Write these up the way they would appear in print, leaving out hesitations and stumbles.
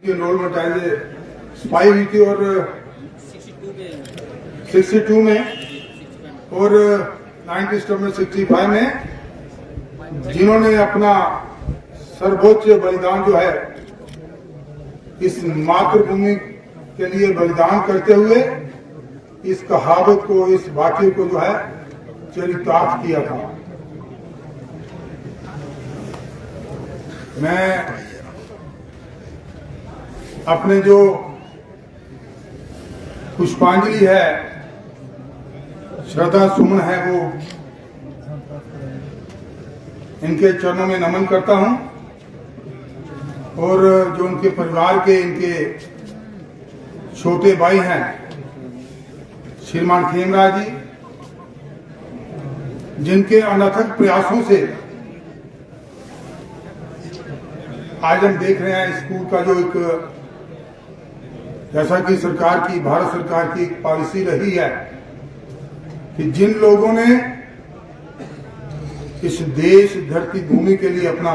की enrolment as a spy हुई थी और 62 में और 19 में 65 में जिन्होंने अपना सर्वोच्च बलिदान जो है इस मातृभूमि के लिए बलिदान करते हुए इस कहावत को, इस वाक्य को जो है चरितार्थ किया था। मैं अपने जो पुष्पांजलि है, श्रद्धा सुमन है, वो इनके चरणों में नमन करता हूं और जो उनके परिवार के इनके छोटे भाई हैं श्रीमान खेमराज जी, जिनके अनथक प्रयासों से आज हम देख रहे हैं स्कूल का जो एक, जैसा कि सरकार की, भारत सरकार की एक पॉलिसी रही है कि जिन लोगों ने इस देश धरती भूमि के लिए अपना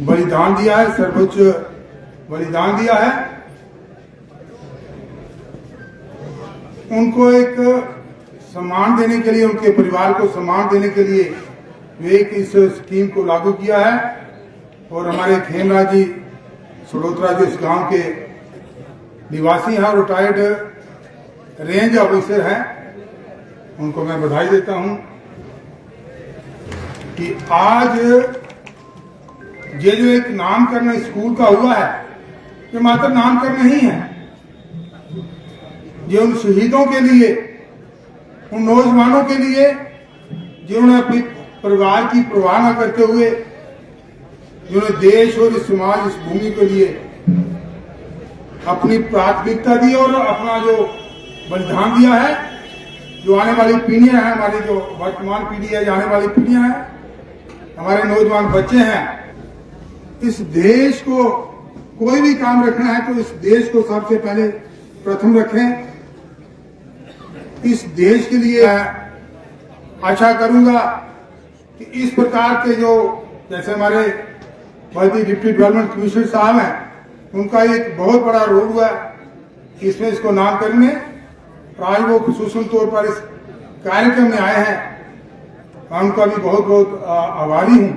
बलिदान दिया है, सर्वोच्च बलिदान दिया है, उनको एक सम्मान देने के लिए, उनके परिवार को सम्मान देने के लिए वे एक इस स्कीम को लागू किया है। और हमारे खेमराज जी सड़ोत्रा जो इस गांव के निवासी हैं, रिटायर्ड रेंज ऑफिसर हैं, उनको मैं बधाई देता हूं कि आज ये जो एक नामकरण स्कूल का हुआ है, ये मात्र नामकरण नहीं है, ये उन शहीदों के लिए, उन नौजवानों के लिए जिन्होंने अपने परिवार की परवाह न करते हुए, जिन्होंने देश और इस समाज, इस भूमि के लिए अपनी प्राथमिकता दी और अपना जो बलिदान दिया है। जो आने वाली पीढ़ियां हैं, हमारी जो वर्तमान पीढ़ी है, आने वाली पीढ़ियां हैं, हमारे नौजवान बच्चे हैं, इस देश को कोई भी काम रखना है तो इस देश को सबसे पहले प्रथम रखें। इस देश के लिए आशा करूंगा कि इस प्रकार के जो, जैसे हमारे भारतीय डिप्टी डेवलपमेंट कमिश्नर साहब हैं, उनका एक बहुत बड़ा रोल हुआ इसमें, इसको नामकरण में, आज वो खुसूसन तौर पर इस कार्यक्रम में आए हैं, मैं उनका भी बहुत बहुत आभारी हूं।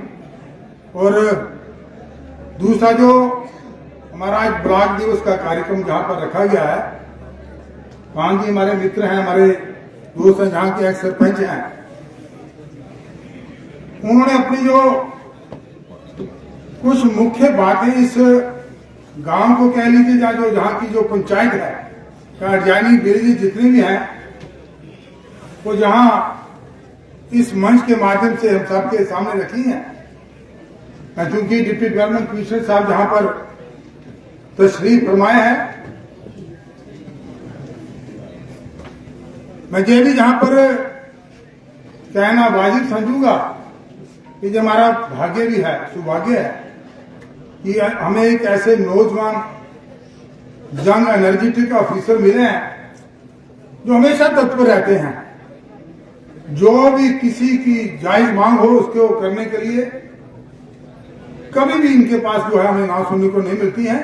और दूसरा जो हमारा आज ब्लॉक दिवस का कार्यक्रम जहां पर रखा गया है, वहां जी हमारे मित्र हैं, हमारे दोस्त हैं, जहां के एक सरपंच हैं, उन्होंने अपनी जो कुछ मुख्य बातें इस गांव को कह लीजिए, या जो जहां की जो पंचायत है, अर्जानी बिरजी जितनी भी हैं, वो जहां इस मंच के माध्यम से हम सबके सामने रखी हैं। क्योंकि डिप्टी डेवलपमेंट कमिश्नर साहब जहां पर तशरीफ फरमाए हैं, मैं ये भी जहां पर कहना वाजिब समझूंगा कि जो हमारा भाग्य भी है, सौभाग्य है कि हमें एक ऐसे नौजवान यंग एनर्जेटिक ऑफिसर मिले हैं जो हमेशा तत्पर रहते हैं, जो भी किसी की जायज मांग हो उसको करने के लिए कभी भी इनके पास जो है हमें ना सुनने को नहीं मिलती है,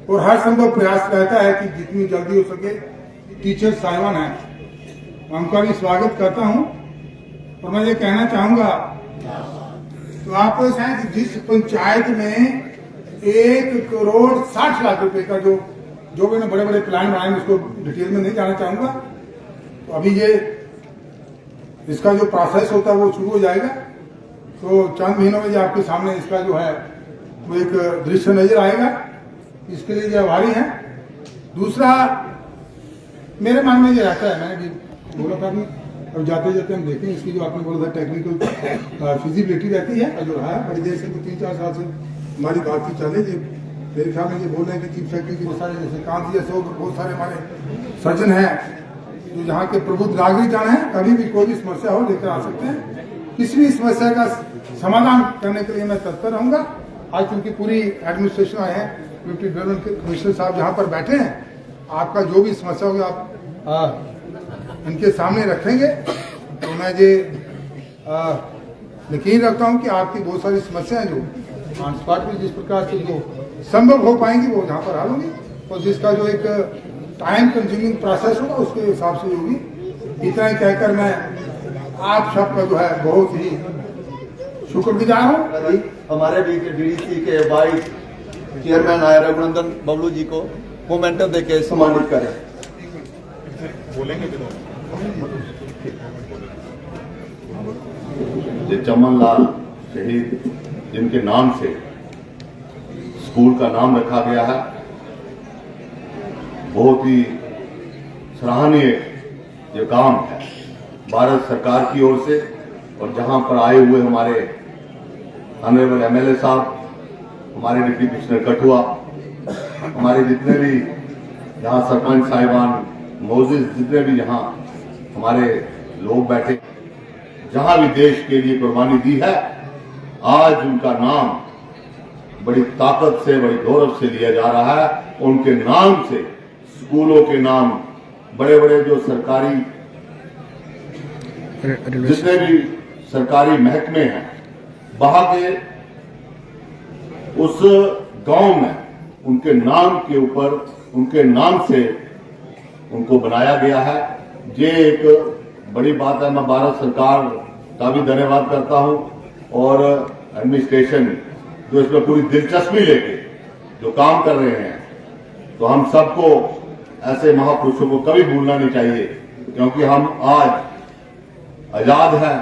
और हर संभव प्रयास रहता है कि जितनी जल्दी हो सके टीचर साहिबान हैं, उनका भी स्वागत करता हूं। और मैं ये कहना चाहूंगा, तो आप शायद जिस पंचायत में 1,60,00,000 रुपए का जो मैंने बड़े बड़े प्लान बनाए, उसको डिटेल में नहीं जाना चाहूंगा, तो अभी ये इसका जो प्रोसेस होता है वो शुरू हो जाएगा, तो चंद महीनों में जो आपके सामने इसका जो है वो एक दृश्य नजर आएगा। इसके लिए जो आभारी हैं। दूसरा मेरे मन में ये रहता है, मैंने भी बोला था कि अब जाते जाते हम देखें इसकी जो आपने बोला था टेक्निकल फिजिबिलिटी रहती है, जो है बड़ी देर से 3-4 साल से हमारी बातचीत चले। मेरे ख्याल में ये बोल रहे हैं कि चीफ सेक्रेटरी की बहुत सारे, जैसे कांति जैसे बहुत सारे हमारे सज्जन हैं जो यहाँ के प्रबुद्ध नागरिक जाने हैं, कभी भी कोई भी समस्या हो लेकर आ सकते हैं। किसी भी समस्या का समाधान करने के लिए मैं तत्पर रहूंगा। आज क्योंकि पूरी एडमिनिस्ट्रेशन आए हैं, डिप्टी डेवलपमेंट के कमिश्नर साहब जहाँ पर बैठे हैं, आपका जो भी समस्या होगी आप इनके सामने रखेंगे, तो मैं ये यकीन रखता हूँ कि आपकी बहुत सारी समस्याएं जो ऑन स्पॉट भी जिस प्रकार से जो संभव हो पाएंगी वो जहाँ पर हाल होगी, और जिसका जो एक टाइम कंज्यूमिंग प्रोसेस होगा उसके हिसाब से होगी। इतना ही कहकर मैं आप सबका जो है बहुत ही शुक्रगुजार हूँ। हमारे डीडीसी के वाइस चेयरमैन आए रघुनंदन बबलू जी को मोमेंटम देके सम्मानित करें। ये चमन लाल शहीद जिनके नाम से स्कूल का नाम रखा गया है, बहुत ही सराहनीय ये काम है भारत सरकार की ओर से। और जहां पर आए हुए हमारे ऑनरेबल एमएलए साहब, हमारे डिप्टी कमिश्नर कठुआ, हमारे जितने भी यहाँ सरपंच साहिबान मोजिज, जितने भी यहाँ हमारे लोग बैठे, जहां भी देश के लिए कुर्बानी दी है, आज उनका नाम बड़ी ताकत से, बड़ी गौरव से लिया जा रहा है। उनके नाम से स्कूलों के नाम, बड़े बड़े जो सरकारी जितने भी सरकारी महकमे हैं, वहां के उस गांव में उनके नाम के ऊपर, उनके नाम से उनको बनाया गया है। ये एक बड़ी बात है। मैं भारत सरकार का भी धन्यवाद करता हूं और एडमिनिस्ट्रेशन जो इसमें पूरी दिलचस्पी लेके जो काम कर रहे हैं। तो हम सबको ऐसे महापुरुषों को कभी भूलना नहीं चाहिए, क्योंकि हम आज आजाद हैं,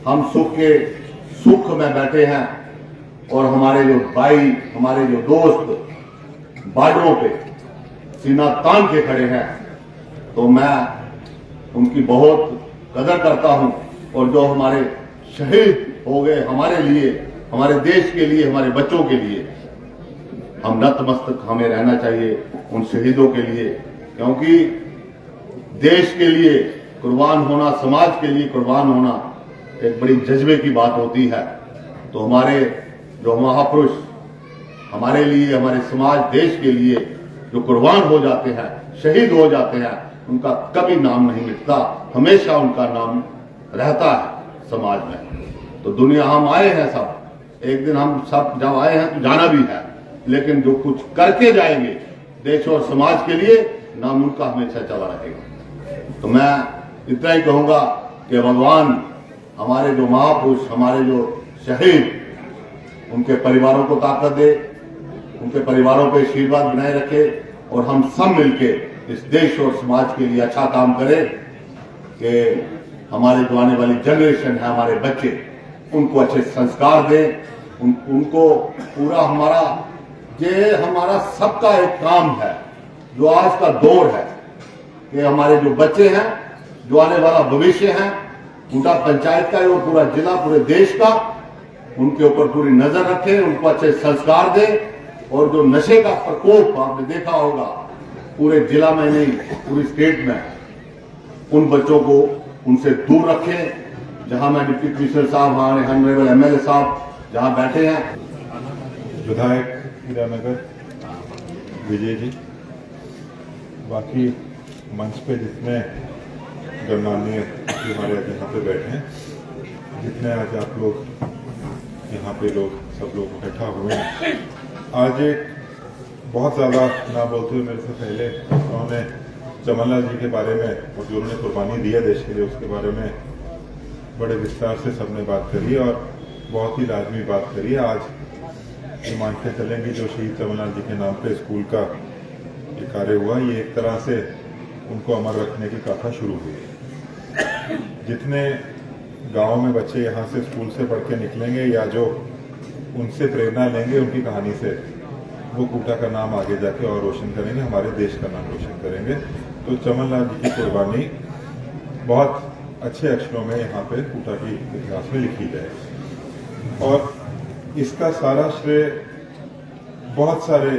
हम सुख में बैठे हैं, और हमारे जो भाई, हमारे जो दोस्त बॉर्डरों पे सीना तान के खड़े हैं, तो मैं उनकी बहुत कदर करता हूं। और जो हमारे शहीद हो गए हमारे लिए, हमारे देश के लिए, हमारे बच्चों के लिए, हम नतमस्तक हमें रहना चाहिए उन शहीदों के लिए, क्योंकि देश के लिए कुर्बान होना, समाज के लिए कुर्बान होना एक बड़ी जज्बे की बात होती है। तो हमारे जो महापुरुष हमारे लिए, हमारे समाज, देश के लिए जो कुर्बान हो जाते हैं, शहीद हो जाते हैं, उनका कभी नाम नहीं मिटता, हमेशा उनका नाम रहता है समाज में। तो दुनिया हम आए हैं सब, एक दिन हम सब जब आए हैं तो जाना भी है, लेकिन जो कुछ करके जाएंगे देश और समाज के लिए, नाम उनका हमेशा चला रहेगा। तो मैं इतना ही कहूंगा कि भगवान हमारे जो महापुरुष, हमारे जो शहीद, उनके परिवारों को ताकत दे, उनके परिवारों पे आशीर्वाद बनाए रखे, और हम सब मिलके इस देश और समाज के लिए अच्छा काम करें कि हमारे जो आने वाली जनरेशन है, हमारे बच्चे, उनको अच्छे संस्कार दें, उनको पूरा हमारा सबका एक काम है जो आज का दौर है कि हमारे जो बच्चे हैं, जो आने वाला भविष्य है, उनका पंचायत का और पूरा जिला, पूरे देश का, उनके ऊपर पूरी नजर रखें, उनको अच्छे संस्कार दें। और जो नशे का प्रकोप आपने देखा होगा पूरे जिला में नहीं, पूरी स्टेट में, उन बच्चों को उनसे दूर रखें। जहां मैं डिप्टी कमिश्नर साहब, हमारे ऑनरेबल एमएलए साहब जहां बैठे हैं, विधायक हीरानगर विजय जी, बाकी मंच पे जितने गणमान्य हमारे यहाँ पे बैठे हैं, जितने आज आप लोग यहाँ पे सब लोग इकट्ठा हुए हैं। आज एक बहुत ज़्यादा ना बोलते हुए मेरे से पहले उन्होंने चमनलाल जी के बारे में और जो उन्होंने कुर्बानी दी है देश के लिए, उसके बारे में बड़े विस्तार से सबने बात करी और बहुत ही लाजमी बात करी है। आज ये मानते चलेंगे जो शहीद चमनलाल जी के नाम पे स्कूल का ये कार्य हुआ, ये एक तरह से उनको अमर रखने की गाथा शुरू हुई। जितने गांव में बच्चे यहाँ से स्कूल से पढ़ के निकलेंगे या जो उनसे प्रेरणा लेंगे उनकी कहानी से, वो कूटा का नाम आगे जाके और रोशन करेंगे, हमारे देश का नाम रोशन करेंगे। तो चमनलाल जी की कुर्बानी बहुत अच्छे अक्षरों में यहाँ पे कूटा के इतिहास में लिखी जाए। और इसका सारा श्रेय बहुत सारे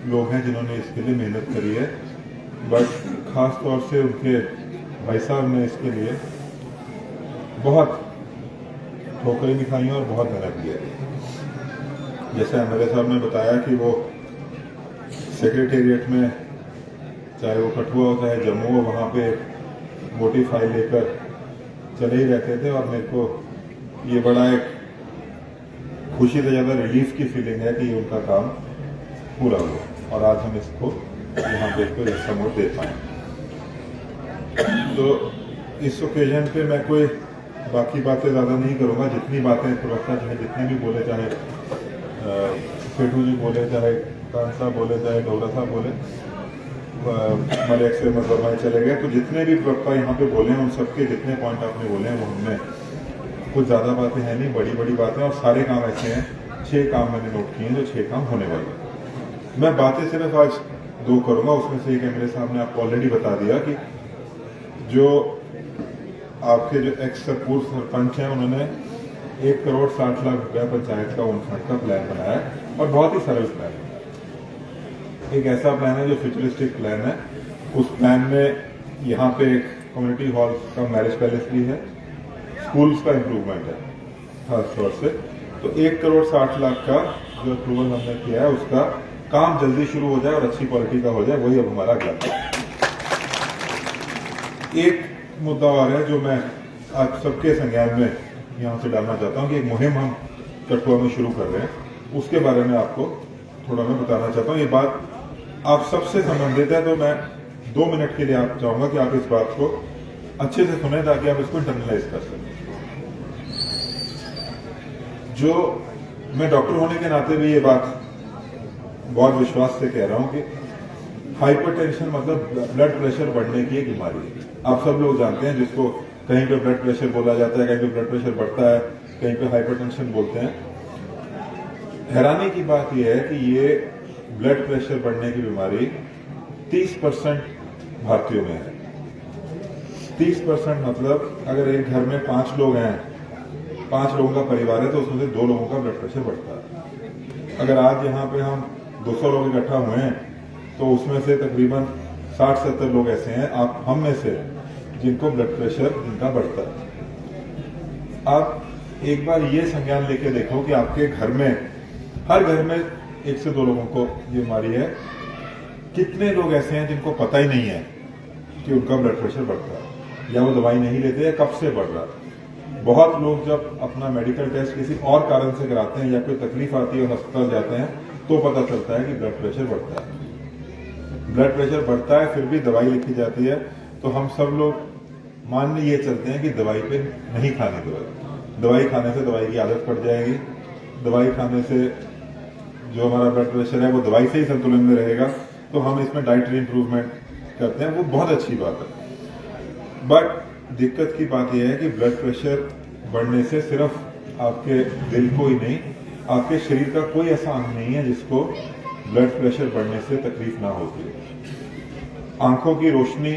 लोग हैं जिन्होंने इसके लिए मेहनत करी है, बट खास तौर से उनके भाई साहब ने इसके लिए बहुत ठोकरें भी खाई और बहुत मेहनत की है। जैसे एमएलए साहब ने बताया कि वो सेक्रेटेरिएट में, चाहे वो कठुआ हो चाहे जम्मू हो, वहाँ पे मोटी फाइल लेकर चले ही रहते थे। और मेरे को ये बड़ा एक खुशी से ज़्यादा रिलीफ की फीलिंग है कि उनका काम पूरा हुआ और आज हम इसको यहाँ पे इसको ऐसा मोड़ दे पाए। तो इस ओकेजन पे मैं कोई बाकी बातें ज़्यादा नहीं करूँगा। जितनी बातें प्रवक्ता जी ने जितनी भी बोले, चाहे सेठू जी बोले, चाहे खान साहब बोले, चाहे गौरा साहब बोले, मलिक से मजहबाई चले गए, तो जितने भी प्रवक्ता यहाँ पे बोले हैं उन सबके जितने पॉइंट आपने बोले हैं वो हमने, कुछ ज़्यादा बातें हैं नहीं, बड़ी बड़ी बातें, और सारे काम ऐसे हैं, 6 काम मैंने नोट किए हैं जो 6 काम होने वाले हैं। मैं बातें सिर्फ आज 2 करूँगा, उसमें से एक मेरे सामने आपको ऑलरेडी बता दिया कि जो आपके जो एक्स पूर्व सरपंच हैं उन्होंने 1 करोड़ 60 लाख रुपया पंचायत का उन फंड का प्लान बनाया है, और बहुत ही सरल प्लान है। एक ऐसा प्लान है जो फ्यूचरिस्टिक प्लान है। उस प्लान में यहाँ पे एक कम्युनिटी हॉल का मैरिज पैलेस भी है, स्कूल्स का इम्प्रूवमेंट है खास तौर से। तो 1 करोड़ 60 लाख का जो अप्रूवल हमने किया है उसका काम जल्दी शुरू हो जाए और अच्छी क्वालिटी का हो जाए, वही अब हमारा अगला है। एक मुद्दा और है जो मैं आप सबके संज्ञान में यहाँ से डालना चाहता हूँ कि एक मुहिम हम कठुआ में शुरू कर रहे हैं, उसके बारे में आपको थोड़ा मैं बताना चाहता हूँ। ये बात आप सबसे संबंधित है, तो मैं 2 मिनट के लिए आप चाहूंगा कि आप इस बात को अच्छे से सुने ताकि आप इसको इंटरनलाइज कर सकें। जो मैं डॉक्टर होने के नाते भी ये बात बहुत विश्वास से कह रहा हूं कि हाइपरटेंशन मतलब ब्लड प्रेशर बढ़ने की एक बीमारी है। आप सब लोग जानते हैं, जिसको कहीं पे ब्लड प्रेशर बोला जाता है, कहीं पे ब्लड प्रेशर बढ़ता है, कहीं पे हाइपरटेंशन बोलते हैं। हैरानी की बात यह है कि ये ब्लड प्रेशर बढ़ने की बीमारी 30% भारतीयों में है। 30% मतलब अगर एक घर में 5 लोग हैं, 5 लोगों का परिवार है, तो उसमें से 2 लोगों का ब्लड प्रेशर बढ़ता है। अगर आज यहाँ पे हम 200 लोग इकट्ठा हुए हैं, तो उसमें से तकरीबन 60-70 लोग ऐसे हैं आप हम में से जिनको ब्लड प्रेशर जिनका बढ़ता है। आप एक बार ये संज्ञान लेके देखो कि आपके घर में, हर घर में 1 से 2 लोगों को ये बीमारी है। कितने लोग ऐसे हैं जिनको पता ही नहीं है कि उनका ब्लड प्रेशर बढ़ता है, या वो दवाई नहीं लेते हैं, कब से बढ़ रहा है। बहुत लोग जब अपना मेडिकल टेस्ट किसी और कारण से कराते हैं या कोई तकलीफ आती है और अस्पताल जाते हैं, तो पता चलता है कि ब्लड प्रेशर बढ़ता है। ब्लड प्रेशर बढ़ता है, फिर भी दवाई लिखी जाती है, तो हम सब लोग मान लिए चलते हैं कि दवाई पे नहीं खानी। दवाई खाने से दवाई की आदत पड़ जाएगी, दवाई खाने से जो हमारा ब्लड प्रेशर है वो दवाई से ही संतुलन में रहेगा, तो हम इसमें डाइटरी इंप्रूवमेंट करते हैं, वो बहुत अच्छी बात है। बट दिक्कत की बात यह है कि ब्लड प्रेशर बढ़ने से सिर्फ आपके दिल को ही नहीं, आपके शरीर का कोई ऐसा अंग नहीं है जिसको ब्लड प्रेशर बढ़ने से तकलीफ ना होती है। आंखों की रोशनी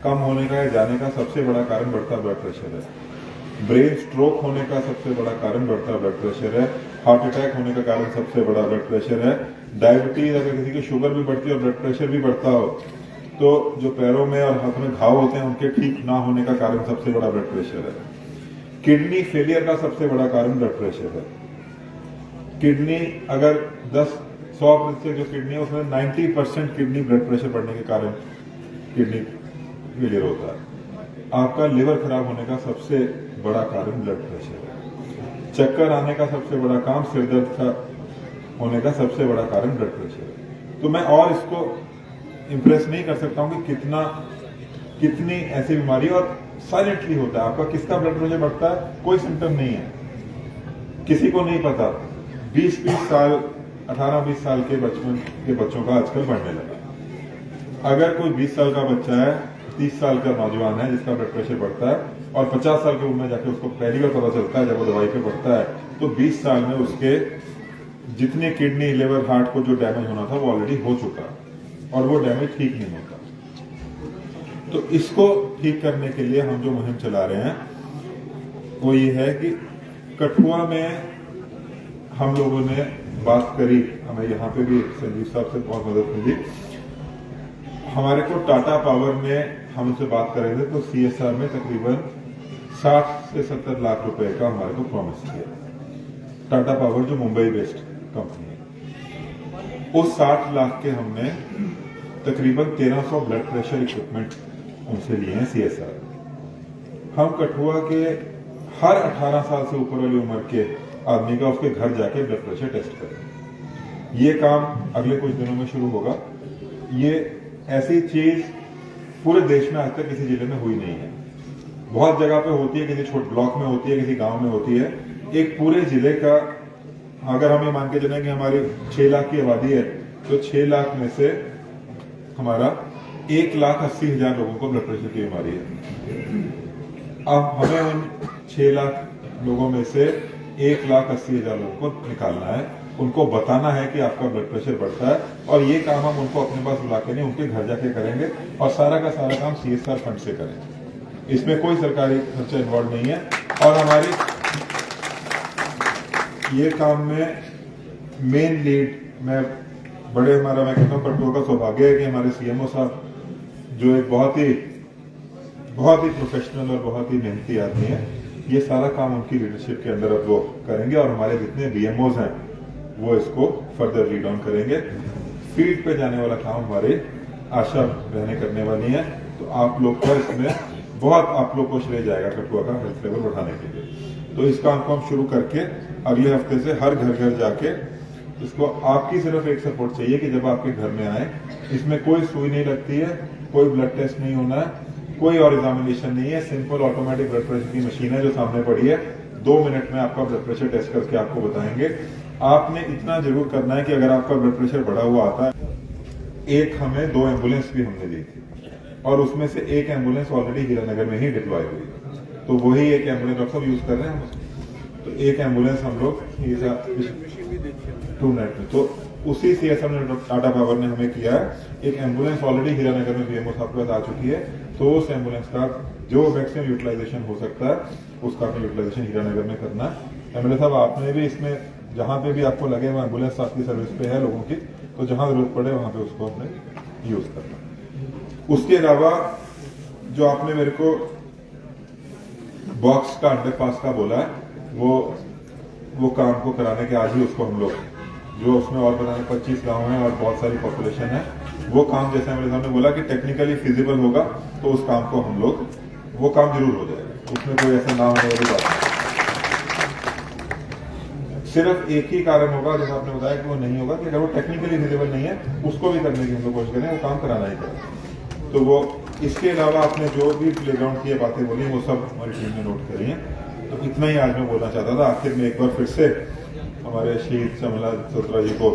कम होने का या जाने का सबसे बड़ा कारण बढ़ता ब्लड प्रेशर है। ब्रेन स्ट्रोक होने का सबसे बड़ा कारण बढ़ता ब्लड प्रेशर है। हार्ट अटैक होने का कारण सबसे बड़ा ब्लड प्रेशर है। डायबिटीज, अगर किसी की शुगर भी बढ़ती है और ब्लड प्रेशर भी बढ़ता हो, तो जो पैरों में और हाथ में घाव होते हैं उनके ठीक ना होने का कारण सबसे बड़ा ब्लड प्रेशर है। किडनी फेलियर का सबसे बड़ा कारण ब्लड प्रेशर है। किडनी अगर 100% जो किडनी है उसमें 90% किडनी ब्लड प्रेशर बढ़ने के कारण किडनी फेलियर होता है। आपका लिवर खराब होने का सबसे बड़ा कारण ब्लड प्रेशर है। चक्कर आने का सबसे बड़ा काम, सिर दर्द का होने का सबसे बड़ा कारण ब्लड प्रेशर है। तो मैं और इसको इंप्रेस नहीं कर सकता हूं कि कितनी ऐसी बीमारी, और साइलेंटली होता है। आपका किसका ब्लड प्रेशर बढ़ता है, कोई सिम्टम नहीं है, किसी को नहीं पता। 20-20 साल 18-20 साल के बचपन के बच्चों का आजकल बढ़ने लगा। अगर कोई 20 साल का बच्चा है, 30 साल का नौजवान है जिसका ब्लड प्रेशर बढ़ता है, और 50 साल की उम्र में जाके उसको पहली बार पता चलता है जब वो दवाई पे पड़ता है, तो 20 साल में उसके जितने किडनी, लिवर, हार्ट को जो डैमेज होना था वो ऑलरेडी हो चुका, और वो डैमेज ठीक नहीं होता। तो इसको ठीक करने के लिए हम जो मुहिम चला रहे हैं वो ये है कि कठुआ में हम लोगों ने बात करी, हमें यहाँ पे भी संजीव साहब से बहुत मदद मिली। हमारे को टाटा पावर में हम उनसे बात कर रहे थे, तो CSR में तकरीबन 60 से 70 लाख रुपए का हमारे को प्रॉमिस किया। टाटा पावर जो मुंबई बेस्ड कंपनी है, उस 60 लाख के हमने तकरीबन 1300 ब्लड प्रेशर इक्विपमेंट उनसे लिए हैं CSR। हम कठुआ के हर 18 साल से ऊपर वाली उम्र के आदमी का उसके घर जाके ब्लड प्रेशर टेस्ट करें। ये काम अगले कुछ दिनों में शुरू होगा। ये ऐसी चीज पूरे देश में आज तक किसी जिले में हुई नहीं है। बहुत जगह पे होती है, किसी छोटे ब्लॉक में होती है, किसी गांव में होती है। एक पूरे जिले का, अगर हम ये मान के चलें कि हमारी 6 लाख की आबादी है, तो 6 लाख में से हमारा 1,80,000 लोगों को ब्लड प्रेशर की बीमारी है। अब हमें उन 6 लाख लोगों में से 1,80,000 लोगों को निकालना है, उनको बताना है कि आपका ब्लड प्रेशर बढ़ता है, और ये काम हम उनको अपने पास बुला के नहीं, उनके घर जाके करेंगे, और सारा का सारा काम CSR फंड से करेंगे। इसमें कोई सरकारी खर्चा इन्वॉल्व नहीं है। और हमारी ये काम में मेन लीड मैं कहता हूँ कटुआ का सौभाग्य है कि हमारे CMO साहब, जो एक बहुत ही प्रोफेशनल और बहुत ही मेहनती आदमी है, ये सारा काम उनकी लीडरशिप के अंदर अब वो करेंगे, और हमारे जितने BMOs हैं वो इसको फर्दर लीड ऑन करेंगे। फील्ड पे जाने वाला काम हमारे आशा रहने करने वाली है। तो आप लोग का इसमें बहुत आप लोग को श्रेय जाएगा कठुआ का हेल्थ लेवल बढ़ाने के लिए। तो इस काम को हम शुरू करके अगले हफ्ते से हर घर घर जाके इसको, आपकी सिर्फ एक सपोर्ट चाहिए कि जब आपके घर में आए, इसमें कोई सुई नहीं लगती है, कोई ब्लड टेस्ट नहीं होना है, कोई और एग्जामिनेशन नहीं है। सिंपल ऑटोमेटिक ब्लड प्रेशर की मशीन है जो सामने पड़ी है। 2 मिनट में आपका ब्लड प्रेशर टेस्ट करके आपको बताएंगे। आपने इतना जरूर करना है कि अगर आपका ब्लड प्रेशर बढ़ा हुआ आता है, हमें 2 एम्बुलेंस भी हमने दी थी, और उसमें से 1 एम्बुलेंस ऑलरेडी हीरानगर में ही डिप्लॉय हुई है। तो वही 1 एम्बुलेंस डॉक्टर साहब यूज कर रहे हैं हम। तो 1 एम्बुलेंस हम लोग 2 मिनट में, तो उसी CSR ने टाटा पावर ने हमें किया है। 1 एम्बुलेंस ऑलरेडी हीरानगर में BMO साहब के पास आ चुकी है, तो उस एम्बुलेंस का जो मैक्सिमम यूटिलाइजेशन हो सकता है उसका आपने यूटिलाइजेशन हीरानगर में करना है। MLA साहब, आपने भी इसमें जहां पे भी आपको लगे वहां एम्बुलेंस आपकी सर्विस पे है लोगों की, तो जहां जरूरत पड़े वहां पे उसको आपने यूज करना। उसके अलावा जो आपने मेरे को बॉक्स का अंडरपास का बोला है, वो काम को कराने के आज ही उसको हम लोग, जो उसमें और बताने 25 गांव हैं और बहुत सारी पॉपुलेशन है, वो काम जैसे मेरे सामने बोला कि टेक्निकली फिजिबल होगा, तो उस काम को हम लोग, वो काम जरूर हो जाएगा। उसमें कोई ऐसा ना होने वाली बात नहीं। सिर्फ एक ही कारण होगा, जैसा आपने बताया कि वो नहीं होगा, कि अगर वो टेक्निकली फिजिबल नहीं है, उसको भी करने की हम लोग कोशिश करें, वो काम कराना ही करें। तो वो, इसके अलावा आपने जो भी प्लेग्राउंड की बातें बोली वो सब हमारी टीम ने नोट करी है। तो इतना ही आज मैं बोलना चाहता था। आखिर में एक बार फिर से हमारे शहीद शमला सत्रा जी को